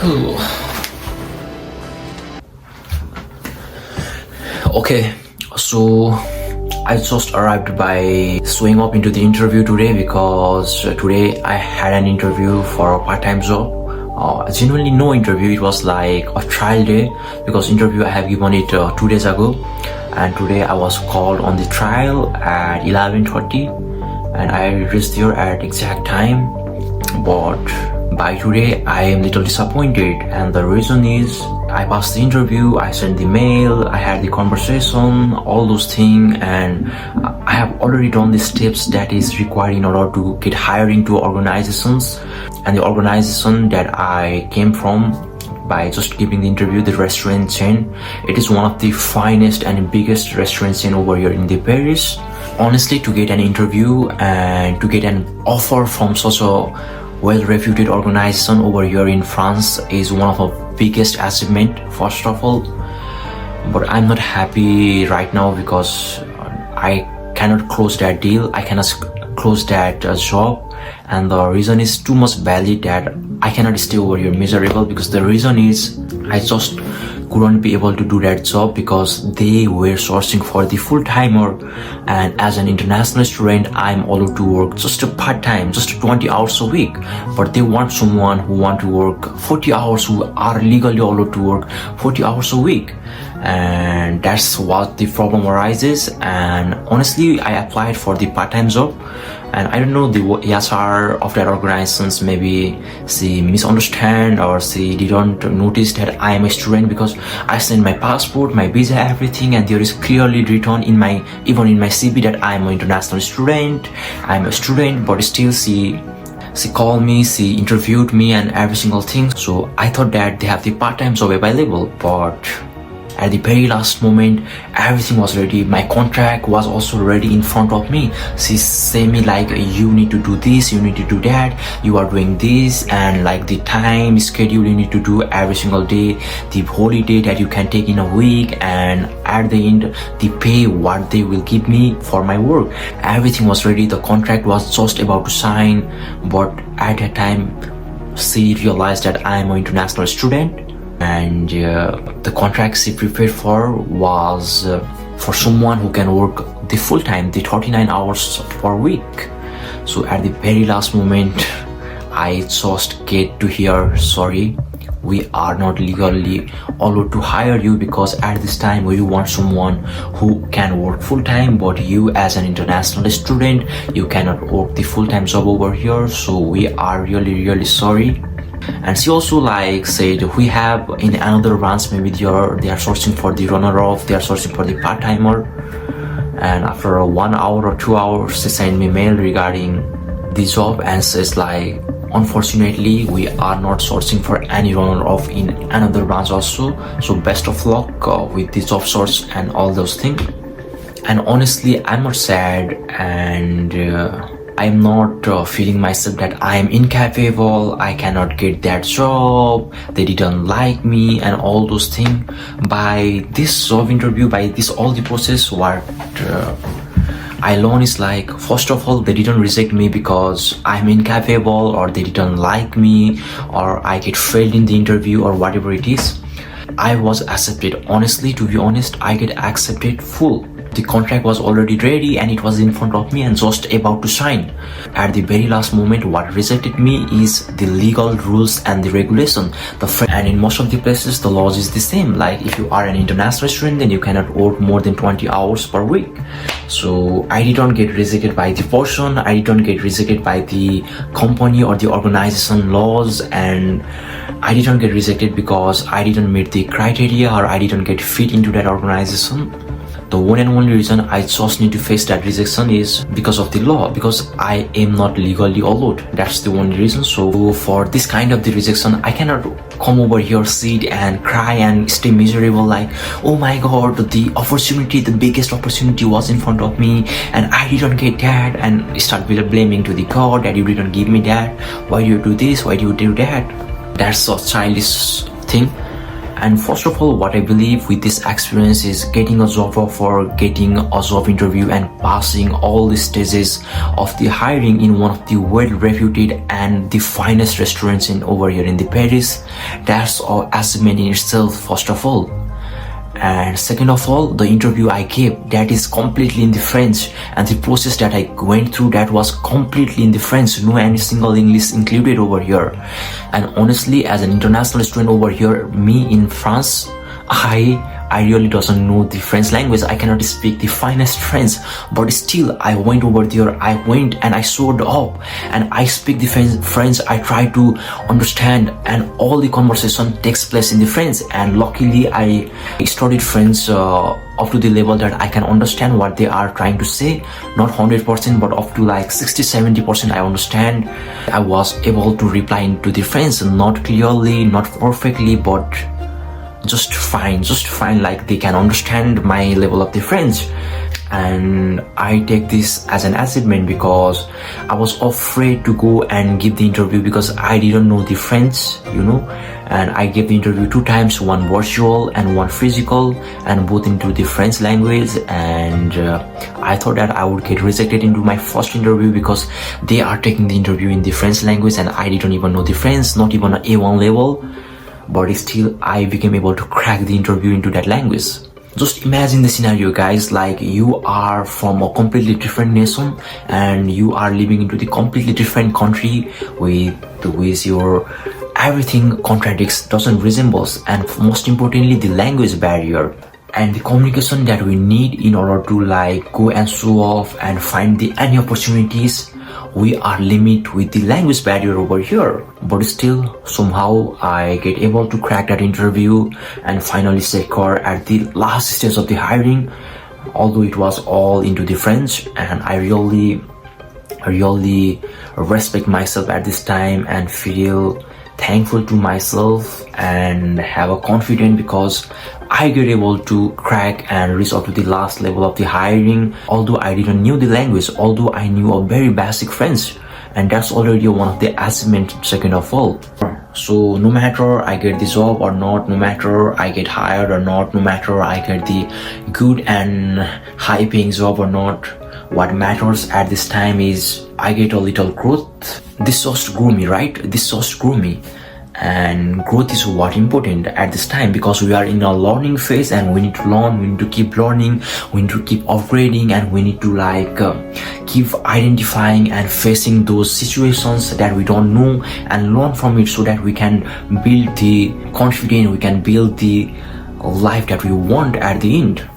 Okay, so I just arrived by showing up into the interview today because today I had an interview for a part-time job. Genuinely no interview, it was like a trial day because interview I have given it 2 days ago, and today I was called on the trial at 11:30 and I reached there at exact time. But by today I am little disappointed, and the reason is I passed the interview, I sent the mail, I had the conversation, all those things, and I have already done the steps that is required in order to get hired into organizations. And the organization that I came from by just giving the interview, the restaurant chain, it is one of the finest and biggest restaurant chain over here in the Paris. Honestly, to get an interview and to get an offer from such a well-reputed organization over here in France is one of the biggest achievement, first of all. But I'm not happy right now because I cannot close that deal, I cannot close that job, and the reason is too much valid that I cannot stay over here miserable, because the reason is I just couldn't be able to do that job because they were sourcing for the full-timer, and as an international student I'm allowed to work just a part-time, just 20 hours a week, but they want someone who want to work 40 hours, who are legally allowed to work 40 hours a week. And that's what the problem arises. And honestly, I applied for the part-time job, and I don't know, the HR of that organizations, maybe she misunderstand or she didn't notice that I am a student, because I sent my passport, my visa, everything, and there is clearly written in my, even in my CV, that I am an international student, I'm a student, but still she called me, she interviewed me and every single thing. So I thought that they have the part-time job available, but at the very last moment everything was ready, my contract was also ready in front of me. She said me like, you need to do this, you need to do that, you are doing this, and like the time schedule you need to do every single day, the holiday that you can take in a week, and at the end the pay what they will give me for my work. Everything was ready, the contract was just about to sign, but at that time she realized that I am an international student, and the contract she prepared for was for someone who can work the full time, the 39 hours per week. So at the very last moment I just get to hear, sorry, we are not legally allowed to hire you because at this time we want someone who can work full time, but you as an international student, you cannot work the full time job over here, so we are really sorry. And she also like said, we have in another branch, maybe they are sourcing for the runner-off, they are sourcing for the part-timer. And after 1 hour or 2 hours she sent me mail regarding the job and says like, unfortunately we are not sourcing for any runner-off in another branch also, so best of luck with the job source and all those things. And honestly I'm not sad, and I'm not feeling myself that I am incapable, I cannot get that job, they didn't like me and all those things. By this job interview, by this all the process, what I learned is like, first of all, they didn't reject me because I'm incapable, or they didn't like me, or I get failed in the interview, or whatever it is. I was accepted. Honestly, to be honest, I get accepted full. The contract was already ready and it was in front of me and just about to sign. At the very last moment, what rejected me is the legal rules and the regulation. And in most of the places, the laws is the same. Like if you are an international student, then you cannot work more than 20 hours per week. So I didn't get rejected by the person, I didn't get rejected by the company or the organization laws, and I didn't get rejected because I didn't meet the criteria or I didn't get fit into that organization. The one and only reason I just need to face that rejection is because of the law, because I am not legally allowed. That's the only reason. So for this kind of the rejection, I cannot come over here, sit and cry and stay miserable like, oh my god, the opportunity, the biggest opportunity was in front of me and I didn't get that, and start blaming to the god that you didn't give me that, why do you do this, why do you do that. That's a childish thing. And first of all, what I believe with this experience is getting a job offer, getting a job interview, and passing all the stages of the hiring in one of the well-reputed and the finest restaurants in over here in the Paris. That's an achievement in itself, first of all. And second of all, the interview I gave, that is completely in the French, and the process that I went through, that was completely in the French, no any single English included over here. And honestly, as an international student over here, me in France, I really doesn't know the French language. I cannot speak the finest French, but still I went over there. I went and I showed up, and I speak the French. I try to understand, and all the conversation takes place in the French. And luckily, I studied French up to the level that I can understand what they are trying to say. Not 100%, but up to like 60-70% I understand. I was able to reply into the French, not clearly, not perfectly, but just fine, like they can understand my level of the French. And I take this as an achievement because I was afraid to go and give the interview because I didn't know the French, and I gave the interview 2 times, one virtual and one physical, and both into the French language. And I thought that I would get rejected into my first interview because they are taking the interview in the French language, and I didn't even know the French, not even an A1 level. But still I became able to crack the interview into that language. Just imagine the scenario, guys, like you are from a completely different nation and you are living into the completely different country with your everything contradicts, doesn't resembles, and most importantly the language barrier and the communication that we need in order to like go and show off and find the any opportunities. We are limited with the language barrier over here, but still somehow I get able to crack that interview and finally secure at the last stage of the hiring, although it was all into the French. And I really respect myself at this time and feel thankful to myself and have a confidence because I get able to crack and reach up to the last level of the hiring, although I didn't know the language, although I knew a very basic French, and that's already one of the achievements, second of all. So no matter I get the job or not, no matter I get hired or not, no matter I get the good and high paying job or not, what matters at this time is I get a little growth. This just grew me, right? This just grew me. And growth is what important at this time because we are in a learning phase and we need to learn, we need to keep learning, we need to keep upgrading, and we need to like keep identifying and facing those situations that we don't know and learn from it so that we can build the confidence, we can build the life that we want at the end.